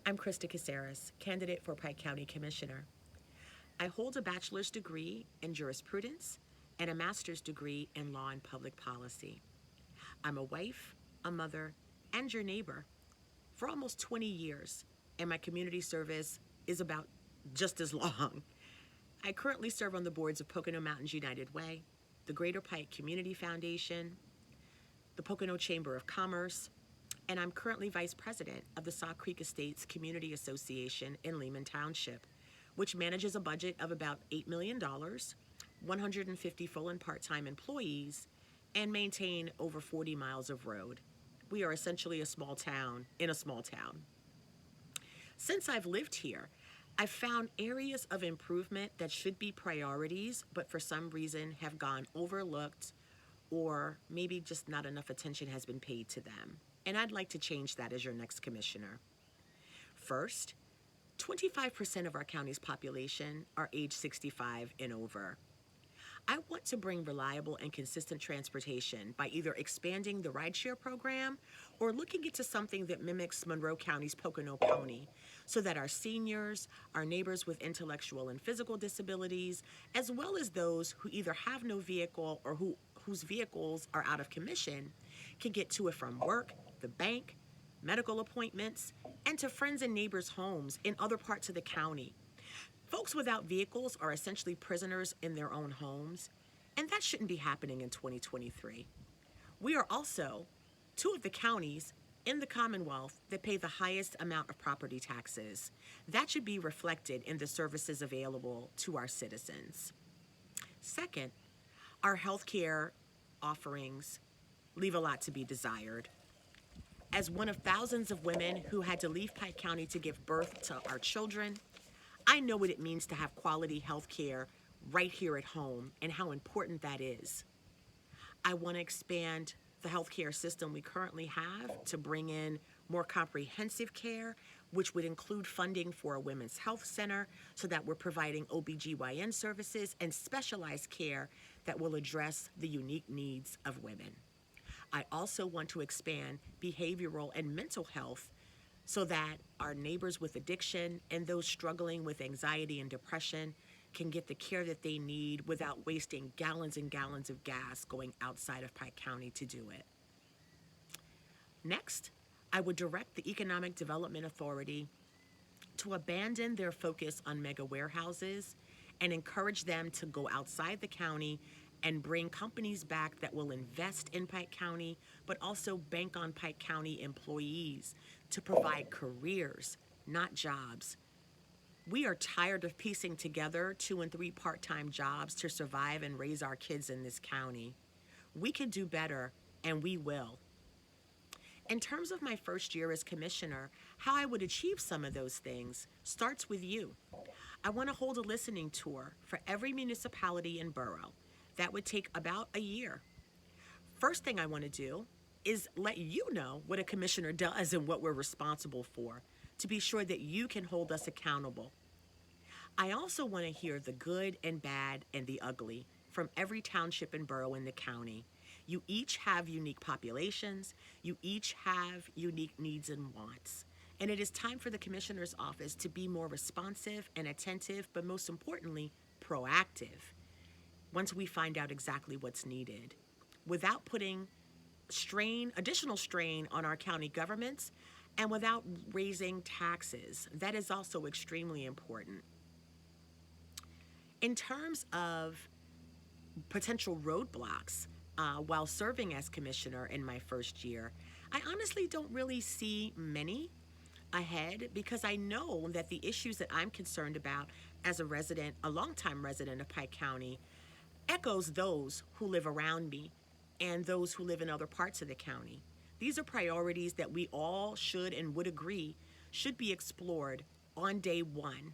I'm Christa Caceres, candidate for Pike County Commissioner. I hold a bachelor's degree in jurisprudence and a master's degree in law and public policy. I'm a wife, a mother, and your neighbor for almost 20 years, and my community service is about just as long. I currently serve on the boards of Pocono Mountains United Way, the Greater Pike Community Foundation, the Pocono Chamber of Commerce, and I'm currently vice president of the Saw Creek Estates Community Association in Lehman Township, which manages a budget of about $8 million, 150 full and part-time employees, and maintain over 40 miles of road. We are essentially a small town in a small town. Since I've lived here, I've found areas of improvement that should be priorities, but for some reason have gone overlooked, or maybe just not enough attention has been paid to them. And I'd like to change that as your next commissioner. First, 25% of our county's population are age 65 and over. I want to bring reliable and consistent transportation by either expanding the rideshare program or looking into something that mimics Monroe County's Pocono Pony so that our seniors, our neighbors with intellectual and physical disabilities, as well as those who either have no vehicle or whose vehicles are out of commission, can get to and from work, the bank, medical appointments, and to friends and neighbors' homes in other parts of the county. Folks without vehicles are essentially prisoners in their own homes, and that shouldn't be happening in 2023. We are also two of the counties in the Commonwealth that pay the highest amount of property taxes. That should be reflected in the services available to our citizens. Second, our healthcare offerings leave a lot to be desired. As one of thousands of women who had to leave Pike County to give birth to our children, I know what it means to have quality health care right here at home and how important that is. I want to expand the healthcare system we currently have to bring in more comprehensive care, which would include funding for a women's health center so that we're providing OBGYN services and specialized care that will address the unique needs of women. I also want to expand behavioral and mental health so that our neighbors with addiction and those struggling with anxiety and depression can get the care that they need without wasting gallons and gallons of gas going outside of Pike County to do it. Next, I would direct the Economic Development Authority to abandon their focus on mega warehouses and encourage them to go outside the county and bring companies back that will invest in Pike County, but also bank on Pike County employees to provide careers, not jobs. We are tired of piecing together 2 and 3 part-time jobs to survive and raise our kids in this county. We can do better, and we will. In terms of my first year as commissioner, how I would achieve some of those things starts with you. I want to hold a listening tour for every municipality and borough. That would take about a year. First thing I want to do is let you know what a commissioner does and what we're responsible for, to be sure that you can hold us accountable. I also want to hear the good and bad and the ugly from every township and borough in the county. You each have unique populations. You each have unique needs and wants. And it is time for the commissioner's office to be more responsive and attentive, but most importantly, proactive once we find out exactly what's needed, without putting additional strain on our county governments and without raising taxes. That is also extremely important. In terms of potential roadblocks, while serving as commissioner in my first year, I honestly don't really see many ahead because I know that the issues that I'm concerned about as a longtime resident of Pike County, echoes those who live around me and those who live in other parts of the county. These are priorities that we all should and would agree should be explored on day one.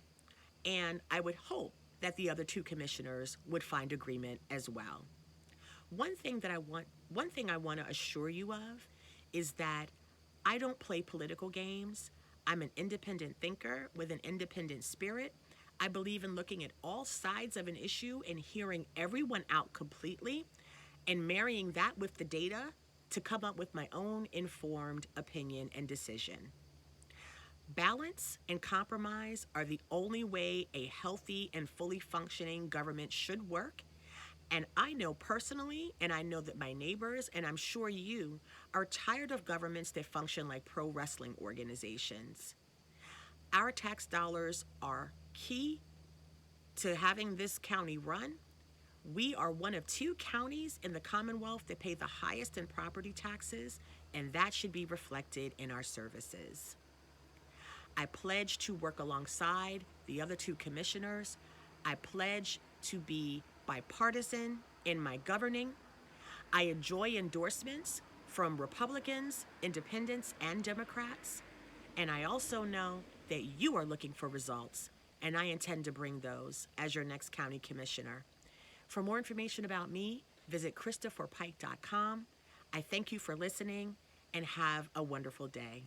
And I would hope that the other 2 commissioners would find agreement as well. One thing I want to assure you of is that I don't play political games. I'm an independent thinker with an independent spirit. I believe in looking at all sides of an issue and hearing everyone out completely and marrying that with the data to come up with my own informed opinion and decision. Balance and compromise are the only way a healthy and fully functioning government should work. And I know personally, and I know that my neighbors, and I'm sure you, are tired of governments that function like pro wrestling organizations. Our tax dollars are key to having this county run. We are one of 2 counties in the Commonwealth that pay the highest in property taxes, and that should be reflected in our services. I pledge to work alongside the other 2 commissioners. I pledge to be bipartisan in my governing. I enjoy endorsements from Republicans, Independents, and Democrats. And I also know that you are looking for results, and I intend to bring those as your next county commissioner. For more information about me, visit christaforpike.com. I thank you for listening and have a wonderful day.